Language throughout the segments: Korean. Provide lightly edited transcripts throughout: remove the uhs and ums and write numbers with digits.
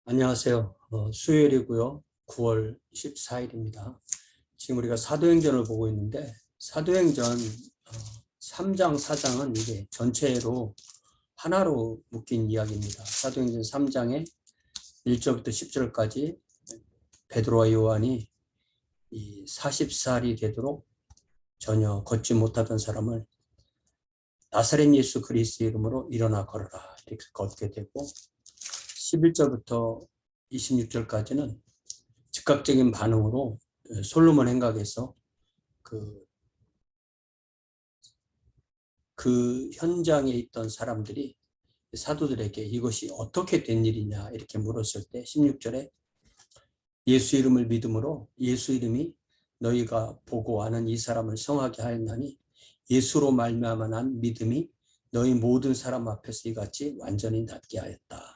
안녕하세요. 수요일이고요. 9월 14일입니다. 지금 우리가 사도행전을 보고 있는데 사도행전 3장, 4장은 이게 전체로 하나로 묶인 이야기입니다. 사도행전 3장에 1절부터 10절까지 베드로와 요한이 이 40살이 되도록 전혀 걷지 못하던 사람을 나사렛 예수 그리스도의 이름으로 일어나 걸어라 이렇게 걷게 되고 11절부터 26절까지는 즉각적인 반응으로 솔로몬 행각에서 그 현장에 있던 사람들이 사도들에게 이것이 어떻게 된 일이냐 이렇게 물었을 때 16절에 예수 이름을 믿음으로 예수 이름이 너희가 보고 아는 이 사람을 성하게 하였나니 예수로 말미암아 난 믿음이 너희 모든 사람 앞에서 이같이 완전히 낫게 하였다.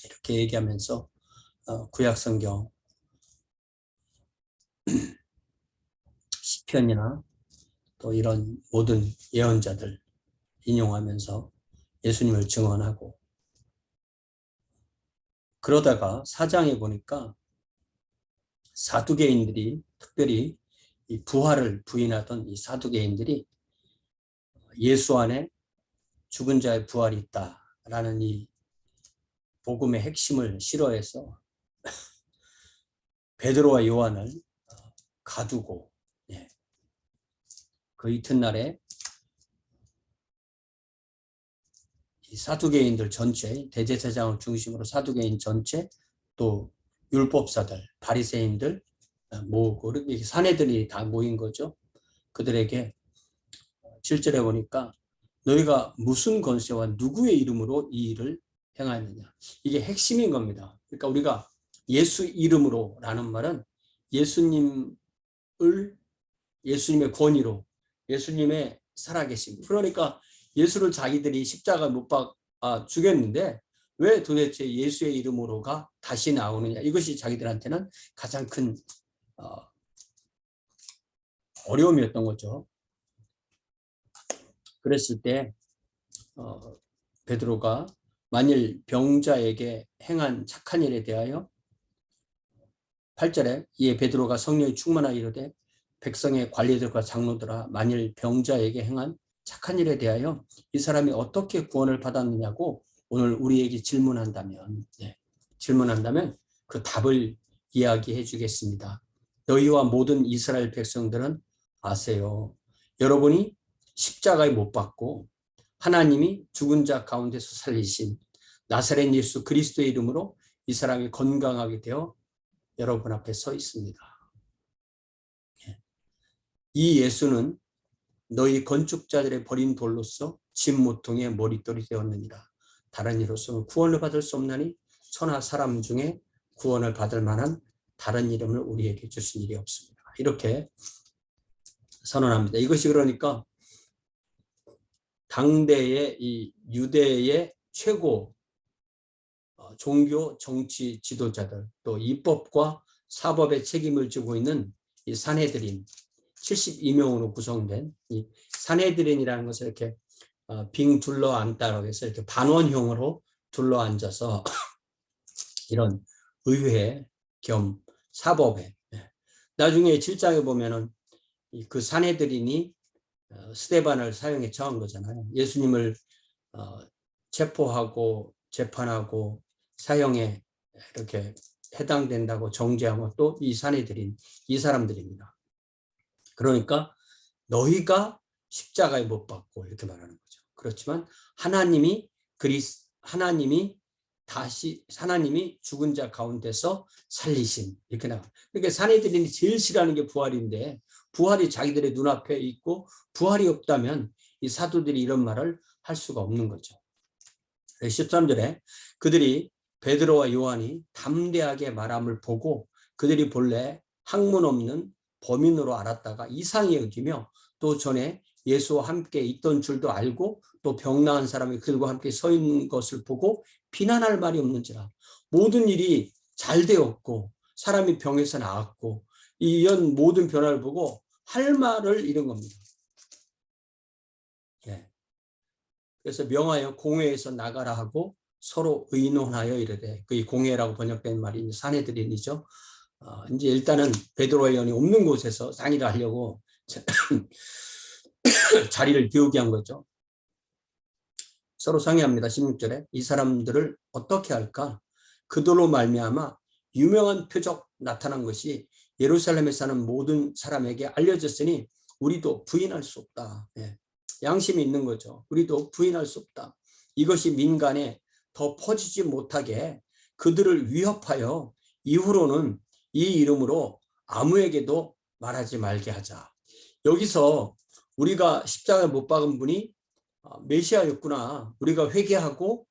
이렇게 얘기하면서 구약성경 시편이나 또 이런 모든 예언자들 인용하면서 예수님을 증언하고, 그러다가 4장에 보니까 사두개인들이, 특별히 이 부활을 부인하던 이 사두개인들이 예수 안에 죽은 자의 부활이 있다라는 이 복음의 핵심을 싫어해서 베드로와 요한을 가두고, 그 이튿날에 이 사두개인들 전체, 대제사장을 중심으로 사두개인 전체, 또 율법사들, 바리새인들 모으고, 이렇게 사내들이 다 모인 거죠. 그들에게 7절에 보니까 너희가 무슨 권세와 누구의 이름으로 이 일을 행하느냐. 이게 핵심인 겁니다. 그러니까 우리가 예수 이름으로 라는 말은 예수님의 권위로, 예수님의 살아계심. 그러니까 예수를 자기들이 십자가 못 박아 죽였는데 왜 도대체 예수의 이름으로가 다시 나오느냐. 이것이 자기들한테는 가장 큰 어려움이었던 거죠. 그랬을 때 베드로가 만일 병자에게 행한 착한 일에 대하여 8절에 이에 베드로가 성령이 충만하여 이르되 백성의 관리들과 장로들아 만일 병자에게 행한 착한 일에 대하여 이 사람이 어떻게 구원을 받았느냐고 오늘 우리에게 질문한다면 그 답을 이야기해 주겠습니다. 너희와 모든 이스라엘 백성들은 아세요. 여러분이 십자가에 못 박고 하나님이 죽은 자 가운데서 살리신 나사렛 예수 그리스도의 이름으로 이 사람이 건강하게 되어 여러분 앞에 서 있습니다. 이 예수는 너희 건축자들의 버린 돌로서 집 모퉁이의 머릿돌이 되었느니라. 다른 이로서는 구원을 받을 수 없나니 천하 사람 중에 구원을 받을 만한 다른 이름을 우리에게 주신 일이 없습니다. 이렇게 선언합니다. 이것이 그러니까 당대의 이 유대의 최고 종교 정치 지도자들, 또 입법과 사법의 책임을 지고 있는 이 산헤드린 72명으로 구성된 이 산헤드린이라는 것을 이렇게 빙 둘러 앉다라고 해서 이렇게 반원형으로 둘러 앉아서 이런 의회 겸 사법회. 나중에 7장에 보면은 그 산헤드린이 스데반을 사형에 처한 거잖아요. 예수님을 체포하고 재판하고 사형에 이렇게 해당된다고 정죄하고 또 이 산헤드린 이 사람들입니다. 그러니까 너희가 십자가에 못 박고 이렇게 말하는 거죠. 그렇지만 하나님이 죽은 자 가운데서 살리신 이렇게 나와. 그러니까 산헤드린이 제일 싫어하는 게 부활인데 부활이 자기들의 눈앞에 있고 부활이 없다면 이 사도들이 이런 말을 할 수가 없는 거죠. 13절에 그들이 베드로와 요한이 담대하게 말함을 보고 그들이 본래 학문 없는 범인으로 알았다가 이상히 여기며 또 전에 예수와 함께 있던 줄도 알고 또 병나은 사람이 그들과 함께 서 있는 것을 보고 비난할 말이 없는지라. 모든 일이 잘 되었고 사람이 병에서 나았고 이런 모든 변화를 보고 할 말을 잃은 겁니다. 그래서 명하여 공회에서 나가라 하고 서로 의논하여 이르되, 그 공회라고 번역된 말이 산헤드린이죠. 이제 일단은 베드로와 요한이 없는 곳에서 상의를 하려고 자리를 비우게 한 거죠. 서로 상의합니다. 16절에 이 사람들을 어떻게 할까? 그들로 말미암아 유명한 표적 나타난 것이 예루살렘에 사는 모든 사람에게 알려졌으니 우리도 부인할 수 없다. 예. 양심이 있는 거죠. 우리도 부인할 수 없다. 이것이 민간에 더 퍼지지 못하게 그들을 위협하여 이후로는 이 이름으로 아무에게도 말하지 말게 하자. 여기서 우리가 십자가에 못 박은 분이 메시아였구나. 우리가 회개하고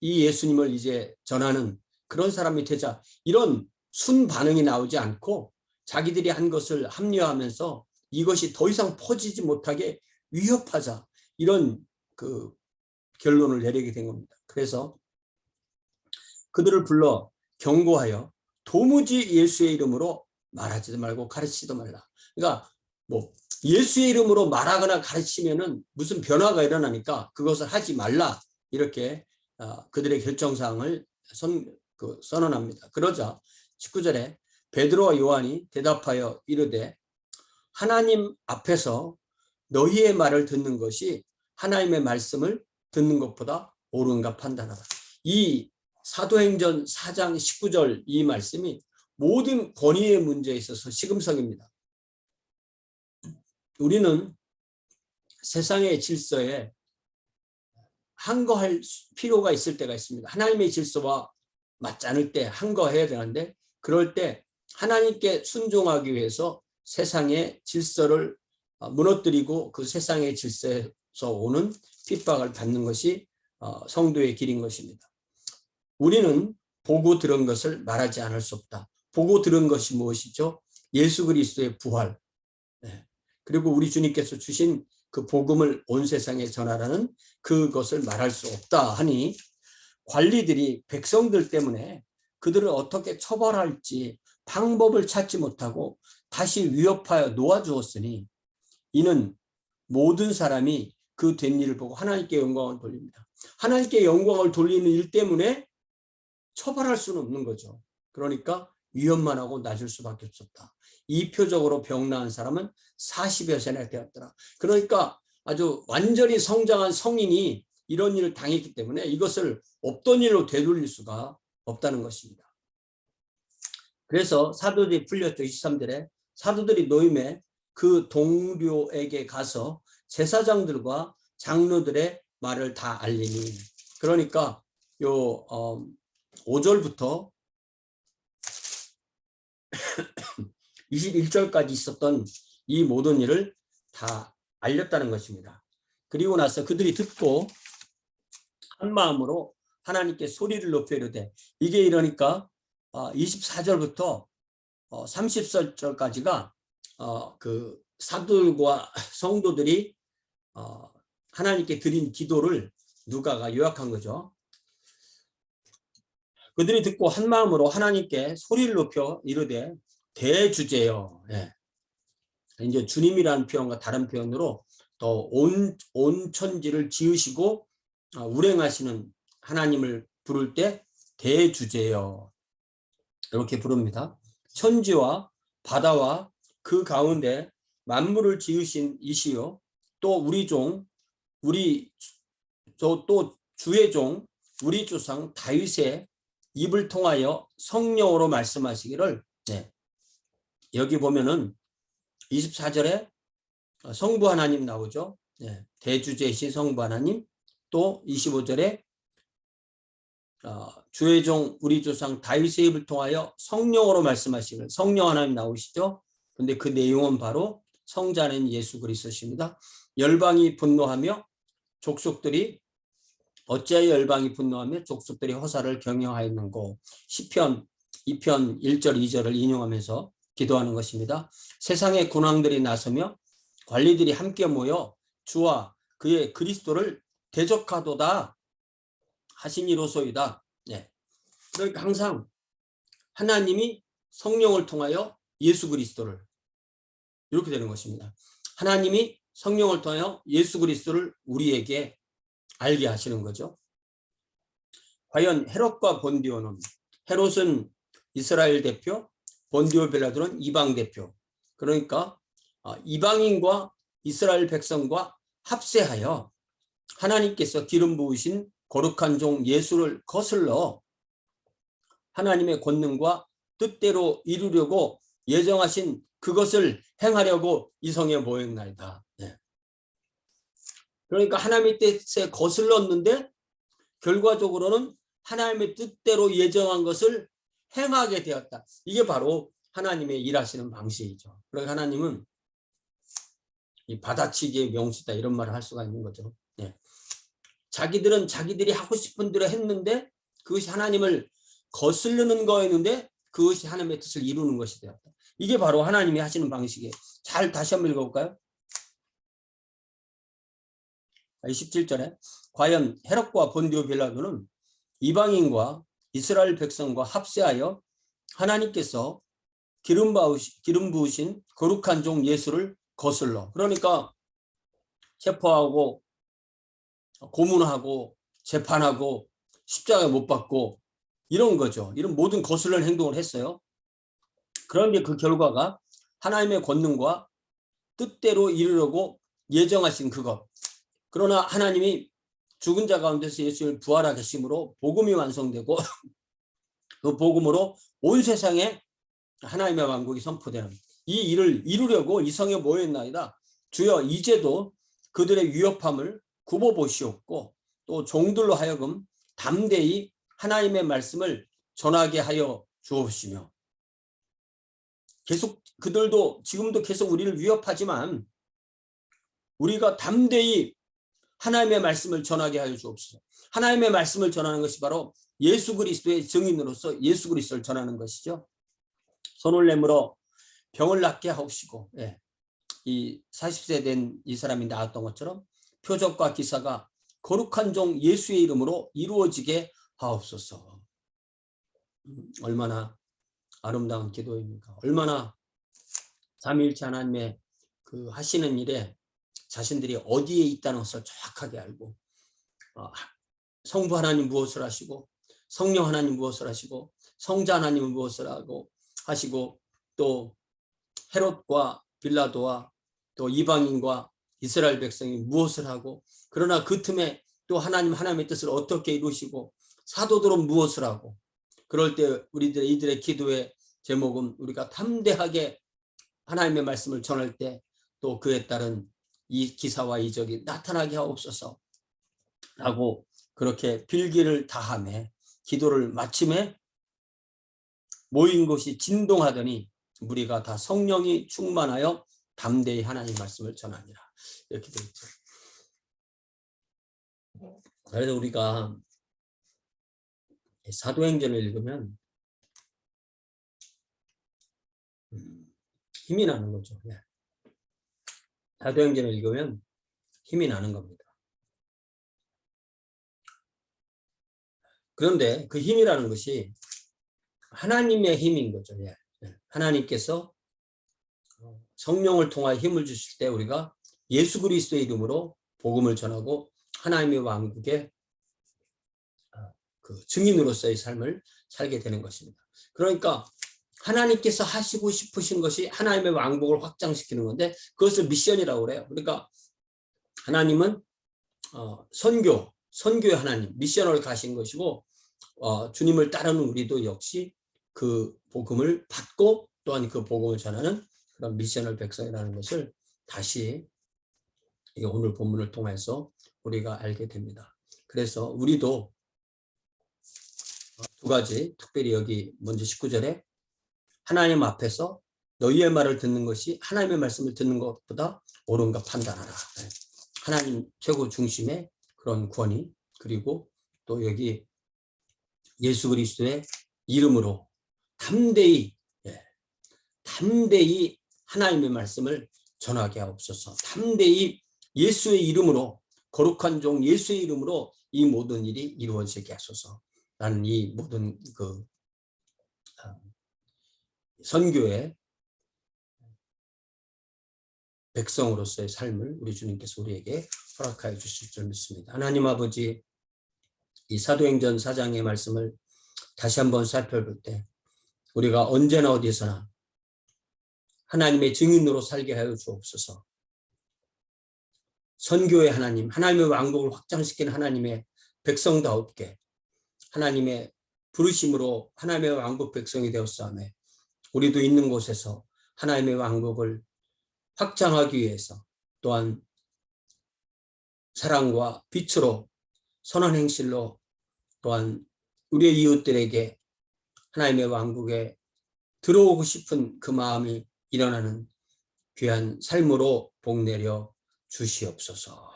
이 예수님을 이제 전하는 그런 사람이 되자. 이런 순 반응이 나오지 않고 자기들이 한 것을 합리화하면서 이것이 더 이상 퍼지지 못하게 위협하자. 이런 그 결론을 내리게 된 겁니다. 그래서 그들을 불러 경고하여 도무지 예수의 이름으로 말하지도 말고 가르치지도 말라. 그러니까 뭐 예수의 이름으로 말하거나 가르치면은 무슨 변화가 일어나니까 그것을 하지 말라. 이렇게 그들의 결정사항을 선언합니다. 그러자 19절에 베드로와 요한이 대답하여 이르되 하나님 앞에서 너희의 말을 듣는 것이 하나님의 말씀을 듣는 것보다 옳은가 판단하라. 이 사도행전 4장 19절 이 말씀이 모든 권위의 문제에 있어서 시금석입니다. 우리는 세상의 질서에 항거할 필요가 있을 때가 있습니다. 하나님의 질서와 맞지 않을 때 항거해야 되는데, 그럴 때 하나님께 순종하기 위해서 세상의 질서를 무너뜨리고 그 세상의 질서에서 오는 핍박을 받는 것이 성도의 길인 것입니다. 우리는 보고 들은 것을 말하지 않을 수 없다. 보고 들은 것이 무엇이죠? 예수 그리스도의 부활. 그리고 우리 주님께서 주신 그 복음을 온 세상에 전하라는 그것을 말할 수 없다 하니, 관리들이 백성들 때문에 그들을 어떻게 처벌할지 방법을 찾지 못하고 다시 위협하여 놓아주었으니 이는 모든 사람이 그 된 일을 보고 하나님께 영광을 돌립니다. 하나님께 영광을 돌리는 일 때문에 처벌할 수는 없는 거죠. 그러니까 위협만 하고 놔줄 수밖에 없었다. 이 표적으로 병 나은 사람은 40여 세나 되었더라. 그러니까 아주 완전히 성장한 성인이 이런 일을 당했기 때문에 이것을 없던 일로 되돌릴 수가 없다는 것입니다. 그래서 사도들이 풀렸죠. 23절에 사도들이 노임에 그 동료에게 가서 제사장들과 장로들의 말을 다 알리니, 그러니까 요 5절부터 21절까지 있었던 이 모든 일을 다 알렸다는 것입니다. 그리고 나서 그들이 듣고 한 마음으로 하나님께 소리를 높여 이르되, 이게 이러니까 24절부터 30절까지가 그 사도들과 성도들이 하나님께 드린 기도를 누가가 요약한 거죠. 그들이 듣고 한 마음으로 하나님께 소리를 높여 이르되 대주제여. 이제 주님이라는 표현과 다른 표현으로 더 온 천지를 지으시고 운행하시는 하나님을 부를 때 대주제여 이렇게 부릅니다. 천지와 바다와 그 가운데 만물을 지으신 이시요 또 우리 종 또 주의 종 우리 조상 다윗의 입을 통하여 성령으로 말씀하시기를, 여기 보면은 24절에 성부 하나님 나오죠. 대주제이신 성부 하나님. 또 25절에 주의 종 우리 조상 다윗의 입을 통하여 성령으로 말씀하시기를, 성령 하나님 나오시죠. 근데 그 내용은 바로 성자는 예수 그리스도십니다. 열방이 분노하며 족속들이 어찌하여 열방이 분노하며 족속들이 허사를 경영하였는고, 시편 2편 1절 2절을 인용하면서 기도하는 것입니다. 세상의 군왕들이 나서며 관리들이 함께 모여 주와 그의 그리스도를 대적하도다 하시니로소이다. 그러니까 항상 하나님이 성령을 통하여 예수 그리스도를, 이렇게 되는 것입니다. 하나님이 성령을 통하여 예수 그리스도를 우리에게 알게 하시는 거죠. 과연 헤롯과 본디오는, 헤롯은 이스라엘 대표, 본디오 빌라도는 이방 대표. 그러니까 이방인과 이스라엘 백성과 합세하여 하나님께서 기름 부으신 거룩한 종 예수를 거슬러 하나님의 권능과 뜻대로 이루려고 예정하신 그것을 행하려고 이성에 모였나이다. 네. 그러니까 하나님의 뜻에 거슬렀는데 결과적으로는 하나님의 뜻대로 예정한 것을 행하게 되었다. 이게 바로 하나님의 일하시는 방식이죠. 그러니까 하나님은 이 받아치기의 명수다 이런 말을 할 수가 있는 거죠. 네. 자기들은 자기들이 하고 싶은 대로 했는데 그것이 하나님을 거스르는 거였는데 그것이 하나님의 뜻을 이루는 것이 되었다. 이게 바로 하나님이 하시는 방식이에요. 잘 다시 한번 읽어볼까요? 27절에 과연 헤롯과 본디오 빌라도는 이방인과 이스라엘 백성과 합세하여 하나님께서 기름 부으신 거룩한 종 예수를 거슬러, 그러니까 체포하고 고문하고 재판하고 십자가에 못 박고 이런 거죠. 이런 모든 거슬리는 행동을 했어요. 그런데 그 결과가 하나님의 권능과 뜻대로 이루려고 예정하신 그것. 그러나 하나님이 죽은 자 가운데서 예수를 부활하게 하심으로 복음이 완성되고 그 복음으로 온 세상에 하나님의 왕국이 선포되는 이 일을 이루려고 이성에 모였나이다. 주여 이제도 그들의 위협함을 굽어보시옵고 또 종들로 하여금 담대히 하나님의 말씀을 전하게 하여 주옵시며, 계속 그들도 지금도 계속 우리를 위협하지만 우리가 담대히 하나님의 말씀을 전하게 하여 주옵소서. 하나님의 말씀을 전하는 것이 바로 예수 그리스도의 증인으로서 예수 그리스도를 전하는 것이죠. 손을 내밀어 병을 낫게 하옵시고, 이 40세 된 이 사람이 나았던 것처럼 표적과 기사가 거룩한 종 예수의 이름으로 이루어지게 하옵소서. 얼마나 아름다운 기도입니까? 얼마나 삼위일체 하나님의 그 하시는 일에 자신들이 어디에 있다는 것을 정확하게 알고, 성부 하나님 무엇을 하시고 성령 하나님 무엇을 하시고 성자 하나님은 무엇을 하시고 또 헤롯과 빌라도와 또 이방인과 이스라엘 백성이 무엇을 하고, 그러나 그 틈에 또 하나님의 뜻을 어떻게 이루시고 사도들은 무엇을 하고, 그럴 때 이들의 기도의 제목은 우리가 담대하게 하나님의 말씀을 전할 때 또 그에 따른 이 기사와 이적이 나타나게 하옵소서 라고 그렇게 빌기를 다하며 기도를 마침에 모인 곳이 진동하더니 우리가 다 성령이 충만하여 담대히 하나님 말씀을 전하니라, 이렇게 되어 있죠. 그래서 우리가 사도행전을 읽으면 힘이 나는 거죠. 사도행전을 읽으면 힘이 나는 겁니다. 그런데 그 힘이라는 것이 하나님의 힘인 거죠. 하나님께서 성령을 통하여 힘을 주실 때 우리가 예수 그리스도의 이름으로 복음을 전하고 하나님의 왕국의 그 증인으로서의 삶을 살게 되는 것입니다. 그러니까 하나님께서 하시고 싶으신 것이 하나님의 왕국을 확장시키는 건데 그것을 미션이라고 그래요. 그러니까 하나님은 선교의 하나님, 미션을 가신 것이고, 주님을 따르는 우리도 역시 그 복음을 받고 또한 그 복음을 전하는 그런 미션을 백성이라는 것을 다시 오늘 본문을 통해서 우리가 알게 됩니다. 그래서 우리도 두 가지, 특별히 여기 먼저 19절에 하나님 앞에서 너희의 말을 듣는 것이 하나님의 말씀을 듣는 것보다 옳은가 판단하라. 하나님 최고 중심의 그런 권위, 그리고 또 여기 예수 그리스도의 이름으로 담대히 하나님의 말씀을 전하게 하옵소서. 담대히 예수의 이름으로, 거룩한 종 예수의 이름으로 이 모든 일이 이루어지게 하소서. 나는 이 모든 그 선교의 백성으로서의 삶을 우리 주님께서 우리에게 허락하여 주실 줄 믿습니다. 하나님 아버지, 이 사도행전 4장의 말씀을 다시 한번 살펴볼 때 우리가 언제나 어디서나 하나님의 증인으로 살게 하여 주옵소서. 선교의 하나님, 하나님의 왕국을 확장시키는 하나님의 백성다웠게 하나님의 부르심으로 하나님의 왕국 백성이 되었사오매 우리도 있는 곳에서 하나님의 왕국을 확장하기 위해서 또한 사랑과 빛으로 선한 행실로 또한 우리의 이웃들에게 하나님의 왕국에 들어오고 싶은 그 마음이 일어나는 귀한 삶으로 복내려 주시옵소서.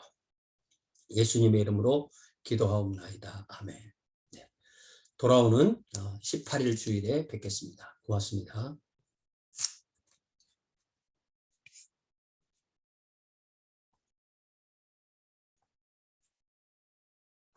예수님의 이름으로 기도하옵나이다. 아멘. 네. 돌아오는 18일 주일에 뵙겠습니다. 고맙습니다.